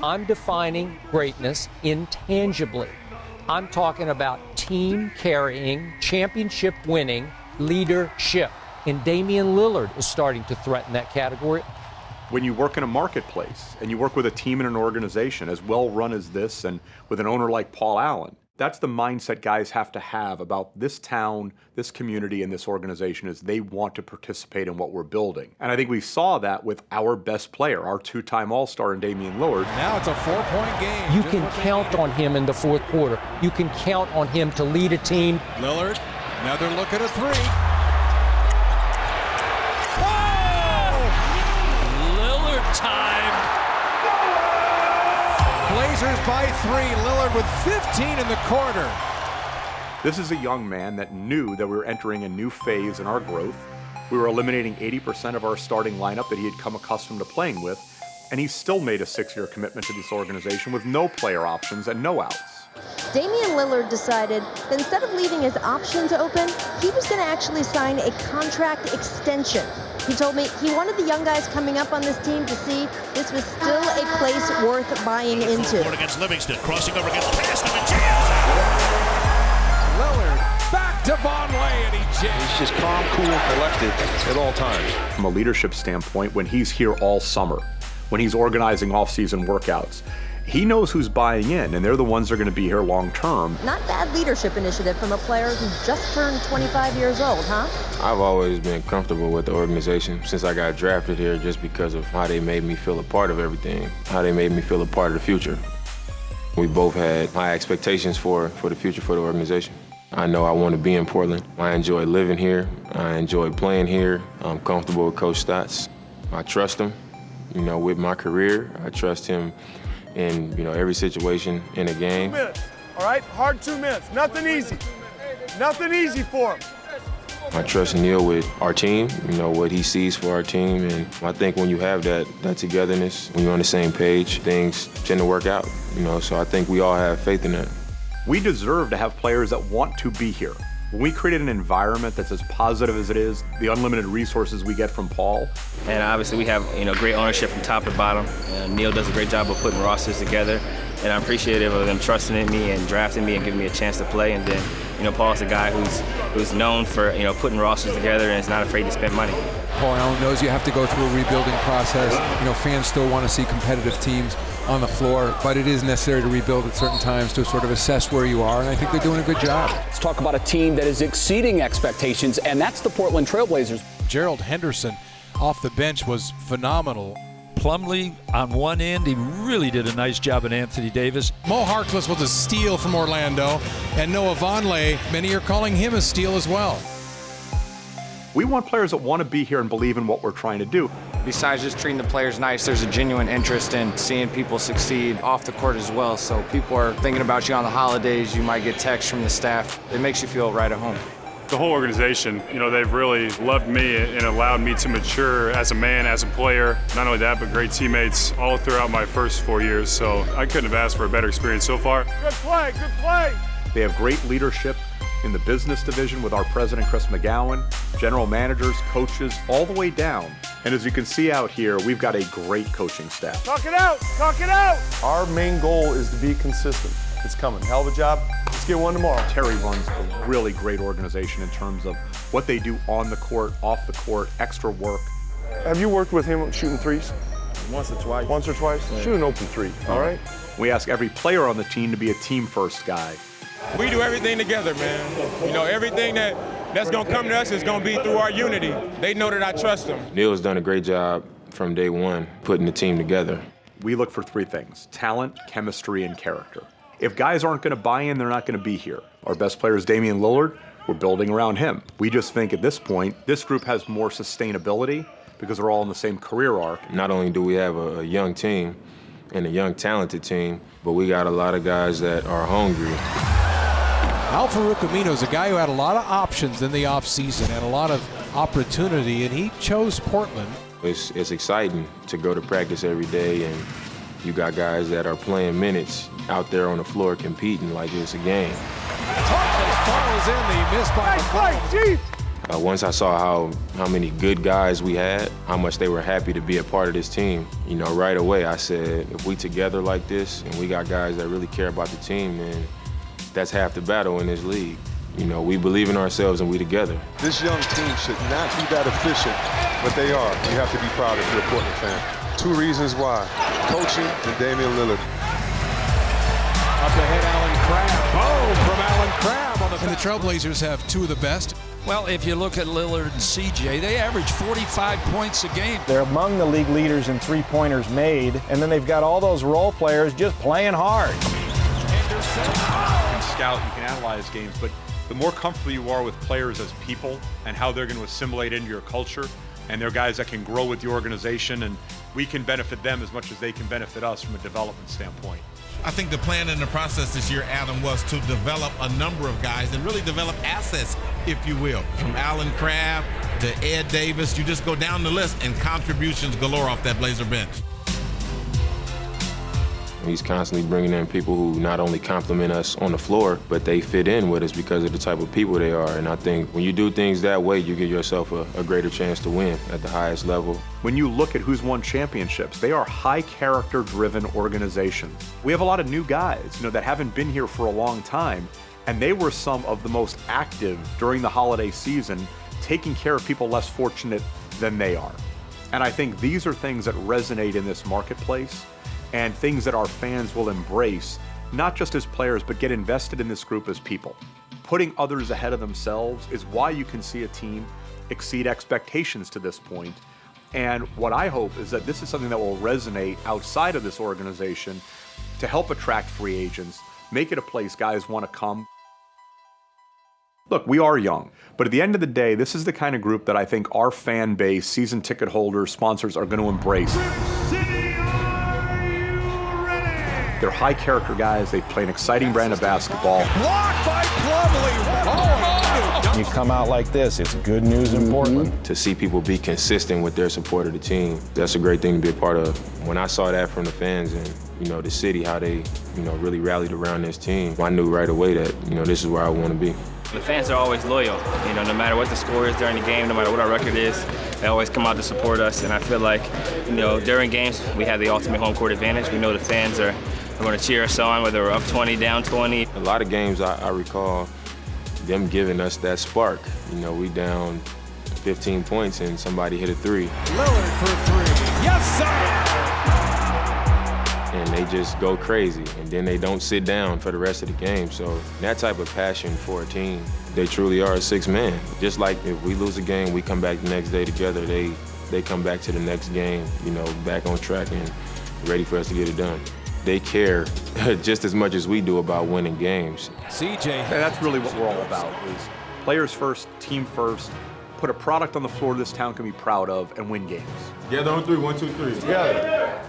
I'm defining greatness intangibly. I'm talking about team carrying, championship winning leadership. And Damian Lillard is starting to threaten that category. When you work in a marketplace and you work with a team and an organization as well run as this and with an owner like Paul Allen, that's the mindset guys have to have about this town, this community, and this organization is they want to participate in what we're building. And I think we saw that with our best player, our two-time All-Star in Damian Lillard. Now it's a 4-point game. You can count on him in the fourth quarter. You can count on him to lead a team. Lillard, another look at a three. Lillard time. Blazers by 3. Lillard with 15 in the quarter. This is a young man that knew that we were entering a new phase in our growth. We were eliminating 80% of our starting lineup that he had come accustomed to playing with, and he still made a 6-year commitment to this organization with no player options and no outs. Damian Lillard decided that instead of leaving his options open, he was going to actually sign a contract extension. He told me he wanted the young guys coming up on this team to see this was still a place worth buying into. Against Livingston, crossing over against pass to the jams. Lillard back to Vonleh, and he jams. He's just calm, cool, and collected at all times. From a leadership standpoint, when he's here all summer, when he's organizing off-season workouts, he knows who's buying in, and they're the ones that are going to be here long term. Not bad leadership initiative from a player who just turned 25 years old, huh? I've always been comfortable with the organization since I got drafted here just because of how they made me feel a part of everything, how they made me feel a part of the future. We both had high expectations for the future for the organization. I know I want to be in Portland. I enjoy living here. I enjoy playing here. I'm comfortable with Coach Stotts. I trust him, with my career. I trust him in every situation in a game. 2 minutes, all right? Hard 2 minutes. Nothing easy. Nothing easy for him. I trust Neil with our team, what he sees for our team. And I think when you have that togetherness, when you're on the same page, things tend to work out, so I think we all have faith in that. We deserve to have players that want to be here. When we created an environment that's as positive as it is, the unlimited resources we get from Paul. And obviously we have great ownership from top to bottom. Neil does a great job of putting rosters together, and I'm appreciative of them trusting in me and drafting me and giving me a chance to play. And then, Paul's a guy who's known for putting rosters together and is not afraid to spend money. Paul Allen knows you have to go through a rebuilding process. Fans still want to see competitive teams on the floor, but it is necessary to rebuild at certain times to sort of assess where you are, and I think they're doing a good job. Let's talk about a team that is exceeding expectations, and that's the Portland Trail Blazers. Gerald Henderson off the bench was phenomenal. Plumlee on one end, he really did a nice job at Anthony Davis. Mo Harkless was a steal from Orlando, and Noah Vonleh, many are calling him a steal as well. We want players that want to be here and believe in what we're trying to do. Besides just treating the players nice, there's a genuine interest in seeing people succeed off the court as well. So people are thinking about you on the holidays. You might get texts from the staff. It makes you feel right at home. The whole organization, they've really loved me and allowed me to mature as a man, as a player. Not only that, but great teammates all throughout my first 4 years. So I couldn't have asked for a better experience so far. Good play, good play. They have great leadership in the business division with our president, Chris McGowan, general managers, coaches, all the way down. And as you can see out here, we've got a great coaching staff. Talk it out, talk it out. Our main goal is to be consistent. It's coming. Hell of a job. Let's get one tomorrow. Terry runs a really great organization in terms of what they do on the court, off the court, extra work. Have you worked with him shooting threes? Once or twice. Once or twice? Yeah. Shoot an open three, all right? We ask every player on the team to be a team-first guy. We do everything together, man. Everything that's going to come to us is going to be through our unity. They know that I trust them. Neil's done a great job from day one putting the team together. We look for 3 things: talent, chemistry, and character. If guys aren't going to buy in, they're not going to be here. Our best player is Damian Lillard. We're building around him. We just think at this point, this group has more sustainability because they're all in the same career arc. Not only do we have a young team and a young, talented team, but we got a lot of guys that are hungry. Al-Farouq Amino is a guy who had a lot of options in the offseason and a lot of opportunity, and he chose Portland. It's exciting to go to practice every day, and you got guys that are playing minutes out there on the floor competing like it's a game. Harkless follows in the miss by McCollum. Once I saw how many good guys we had, how much they were happy to be a part of this team, right away I said, if we together like this and we got guys that really care about the team, then that's half the battle in this league. We believe in ourselves and we together. This young team should not be that efficient, but they are. You have to be proud if you're a Portland fan. 2 reasons why: coaching and Damian Lillard. Up ahead, Alan Crabb. Boom from Alan Crabb on the. And the Trailblazers have 2 of the best. Well, if you look at Lillard and CJ, they average 45 points a game. They're among the league leaders in three-pointers made, and then they've got all those role players just playing hard. You can scout, you can analyze games, but the more comfortable you are with players as people and how they're going to assimilate into your culture, and they're guys that can grow with the organization, and we can benefit them as much as they can benefit us from a development standpoint. I think the plan and the process this year, Adam, was to develop a number of guys and really develop assets, if you will. From Alan Crabb to Ed Davis, you just go down the list and contributions galore off that Blazer bench. He's constantly bringing in people who not only compliment us on the floor, but they fit in with us because of the type of people they are. And I think when you do things that way, you give yourself a greater chance to win at the highest level. When you look at who's won championships, they are high character-driven organizations. We have a lot of new guys, that haven't been here for a long time, and they were some of the most active during the holiday season, taking care of people less fortunate than they are. And I think these are things that resonate in this marketplace, and things that our fans will embrace, not just as players, but get invested in this group as people. Putting others ahead of themselves is why you can see a team exceed expectations to this point. And what I hope is that this is something that will resonate outside of this organization to help attract free agents, make it a place guys want to come. Look, we are young, but at the end of the day, this is the kind of group that I think our fan base, season ticket holders, sponsors are going to embrace. They're high character guys. They play an exciting brand of basketball. Blocked by Plumlee. You come out like this, it's good news in Portland. To see people be consistent with their support of the team, that's a great thing to be a part of. When I saw that from the fans and, the city, how they, really rallied around this team, I knew right away that, this is where I want to be. The fans are always loyal. No matter what the score is during the game, no matter what our record is, they always come out to support us. And I feel like, during games, we have the ultimate home court advantage. We know the fans are going to cheer us on, whether we're up 20, down 20. A lot of games I recall them giving us that spark. We down 15 points and somebody hit a 3. Lillard for 3. Yes, sir! And they just go crazy, and then they don't sit down for the rest of the game. So that type of passion for a team, they truly are a 6-man. Just like if we lose a game, we come back the next day together. They come back to the next game, back on track and ready for us to get it done. They care just as much as we do about winning games. CJ. And that's really what we're all about, is players first, team first, put a product on the floor this town can be proud of, and win games. Together on 3, 1, 2, 3. Together.